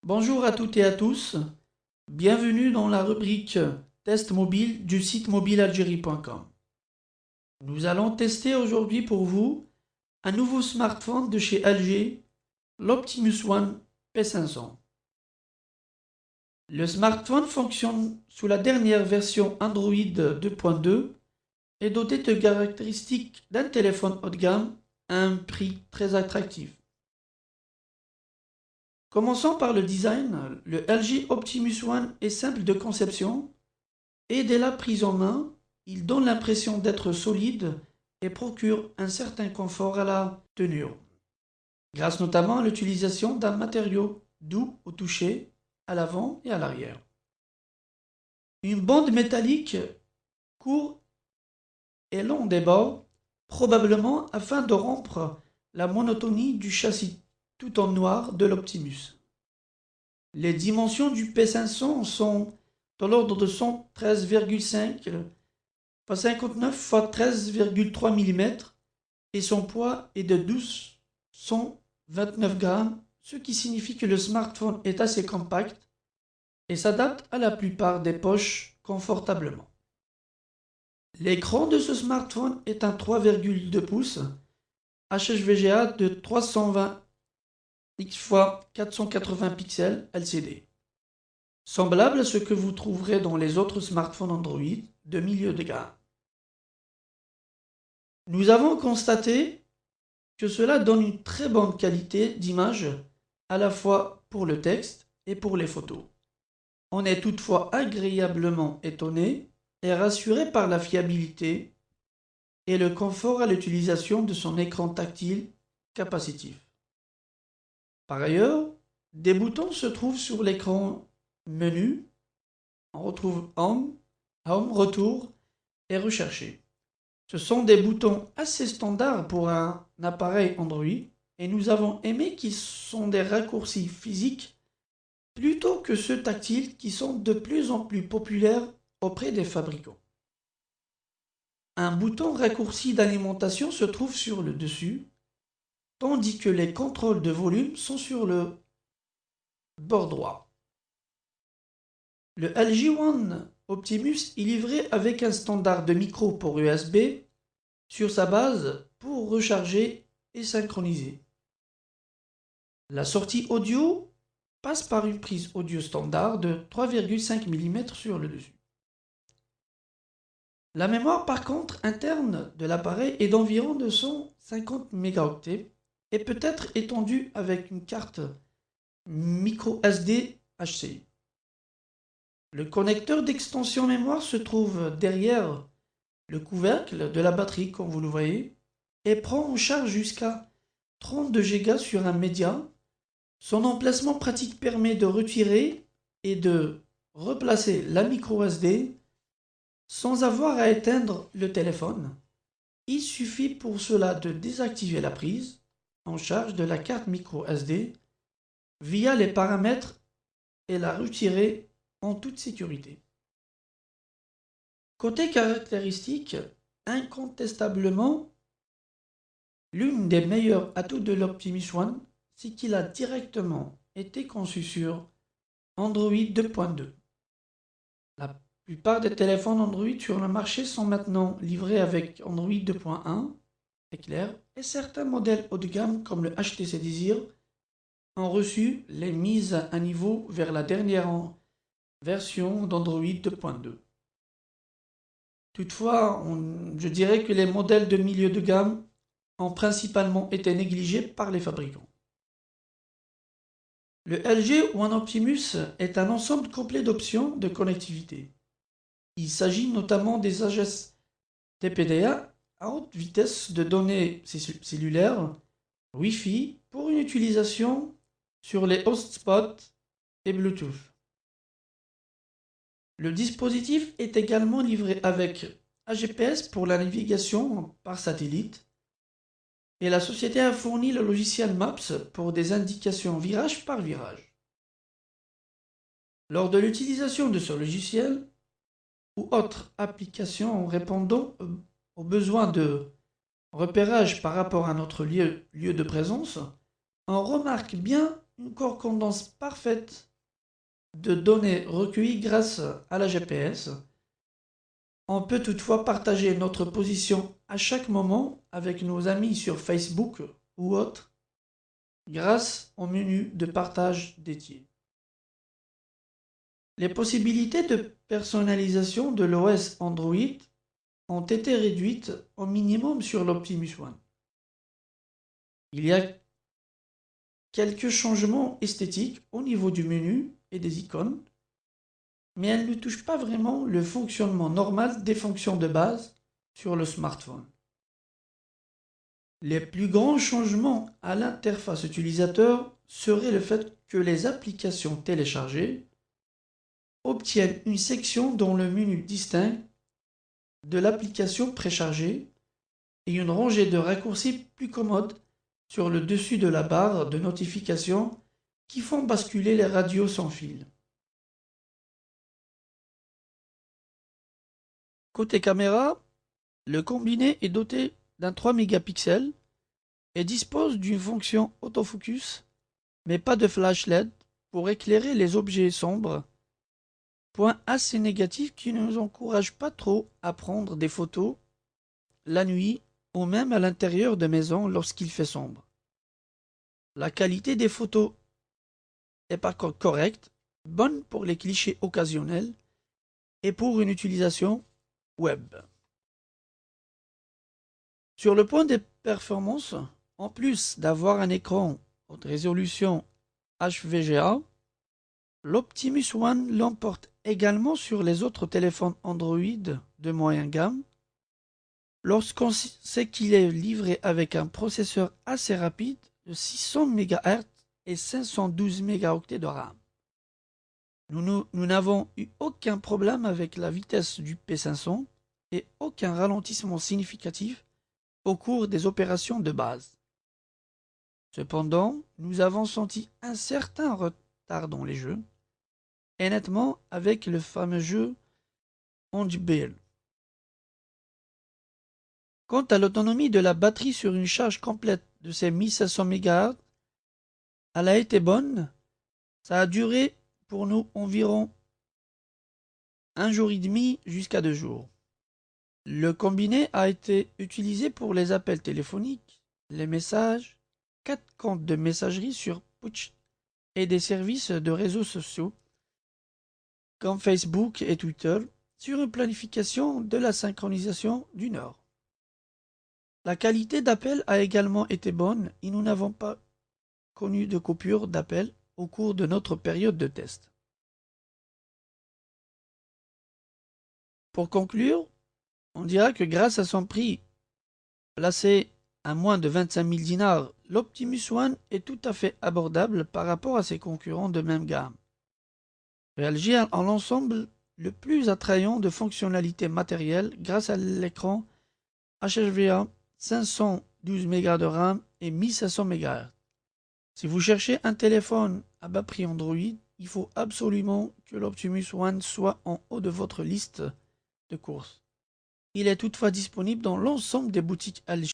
Bonjour à toutes et à tous, bienvenue dans la rubrique Test mobile du site mobilealgérie.com. Nous allons tester aujourd'hui pour vous un nouveau smartphone de chez LG, l'Optimus One P500. Le smartphone fonctionne sous la dernière version Android 2.2 et doté de caractéristiques d'un téléphone haut de gamme à un prix très attractif. Commençons par le design. Le LG Optimus One est simple de conception et dès la prise en main, il donne l'impression d'être solide et procure un certain confort à la tenue, grâce notamment à l'utilisation d'un matériau doux au toucher à l'avant et à l'arrière. Une bande métallique court et long des bords, probablement afin de rompre la monotonie du châssis tout en noir de l'Optimus. Les dimensions du P500 sont dans l'ordre de 113,5 x 59 x 13,3 mm et son poids est de 1229 grammes, ce qui signifie que le smartphone est assez compact et s'adapte à la plupart des poches confortablement. L'écran de ce smartphone est un 3,2 pouces HHVGA de 320 x 480 pixels LCD, semblable à ce que vous trouverez dans les autres smartphones Android de milieu de gamme. Nous avons constaté que cela donne une très bonne qualité d'image à la fois pour le texte et pour les photos. On est toutefois agréablement étonné et rassuré par la fiabilité et le confort à l'utilisation de son écran tactile capacitif. Par ailleurs, des boutons se trouvent sur l'écran menu. On retrouve Home, Retour et Rechercher. Ce sont des boutons assez standards pour un appareil Android et nous avons aimé qu'ils sont des raccourcis physiques plutôt que ceux tactiles qui sont de plus en plus populaires auprès des fabricants. Un bouton raccourci d'alimentation se trouve sur le dessus, tandis que les contrôles de volume sont sur le bord droit. Le LG One Optimus est livré avec un standard de micro port USB sur sa base pour recharger et synchroniser. La sortie audio passe par une prise audio standard de 3,5 mm sur le dessus. La mémoire par contre interne de l'appareil est d'environ 250 mégaoctets et peut être étendue avec une carte micro SD HCI. Le connecteur d'extension mémoire se trouve derrière le couvercle de la batterie, comme vous le voyez, et prend en charge jusqu'à 32 Go sur un média. Son emplacement pratique permet de retirer et de replacer la micro SD sans avoir à éteindre le téléphone. Il suffit pour cela de désactiver la prise en charge de la carte micro SD via les paramètres et la retirer en toute sécurité. Côté caractéristiques, incontestablement, l'une des meilleurs atouts de l'Optimus One, c'est qu'il a directement été conçu sur Android 2.2. La plupart des téléphones Android sur le marché sont maintenant livrés avec Android 2.1, c'est clair, et certains modèles haut de gamme comme le HTC Desire ont reçu les mises à niveau vers la dernière version d'Android 2.2. Toutefois, je dirais que les modèles de milieu de gamme ont principalement été négligés par les fabricants. Le LG One Optimus est un ensemble complet d'options de connectivité. Il s'agit notamment des AGS TPDA à haute vitesse de données cellulaires Wi-Fi pour une utilisation sur les hotspots et Bluetooth. Le dispositif est également livré avec un GPS pour la navigation par satellite et la société a fourni le logiciel Maps pour des indications virage par virage. Lors de l'utilisation de ce logiciel ou autre application répondant aux besoins de repérage par rapport à notre lieu de présence, on remarque bien une correspondance parfaite de données recueillies grâce à la GPS. On peut toutefois partager notre position à chaque moment avec nos amis sur Facebook ou autre grâce au menu de partage dédié. Les possibilités de personnalisation de l'OS Android ont été réduites au minimum sur l'Optimus One. Il y a quelques changements esthétiques au niveau du menu et des icônes, mais elles ne touchent pas vraiment le fonctionnement normal des fonctions de base sur le smartphone. Les plus grands changements à l'interface utilisateur seraient le fait que les applications téléchargées obtiennent une section dans le menu distinct de l'application préchargée et une rangée de raccourcis plus commodes sur le dessus de la barre de notification qui font basculer les radios sans fil. Côté caméra, le combiné est doté d'un 3 mégapixels et dispose d'une fonction autofocus, mais pas de flash LED pour éclairer les objets sombres, point assez négatif qui ne nous encourage pas trop à prendre des photos la nuit ou même à l'intérieur de maisons lorsqu'il fait sombre. La qualité des photos est par contre correcte, bonne pour les clichés occasionnels et pour une utilisation web. Sur le point des performances, en plus d'avoir un écran haute résolution HVGA, l'Optimus One l'emporte également sur les autres téléphones Android de moyenne gamme, lorsqu'on sait qu'il est livré avec un processeur assez rapide de 600 MHz et 512 mégaoctets de RAM. Nous n'avons eu aucun problème avec la vitesse du P500 et aucun ralentissement significatif au cours des opérations de base. Cependant, nous avons senti un certain retard dans les jeux, et nettement avec le fameux jeu Handball. Quant à l'autonomie de la batterie sur une charge complète de ces 1500 MHz, elle a été bonne. Ça a duré pour nous environ 1 jour et demi jusqu'à 2 jours. Le combiné a été utilisé pour les appels téléphoniques, les messages, 4 comptes de messagerie sur Push et des services de réseaux sociaux comme Facebook et Twitter sur une planification de la synchronisation d'1 heure. La qualité d'appel a également été bonne et nous n'avons pas connu de coupure d'appel au cours de notre période de test. Pour conclure, on dira que grâce à son prix placé à moins de 25 000 dinars, l'Optimus One est tout à fait abordable par rapport à ses concurrents de même gamme. Réagit en l'ensemble le plus attrayant de fonctionnalités matérielles grâce à l'écran HVGA, 512 Mb de RAM et 1500 MHz. Si vous cherchez un téléphone à bas prix Android, il faut absolument que l'Optimus One soit en haut de votre liste de courses. Il est toutefois disponible dans l'ensemble des boutiques LG.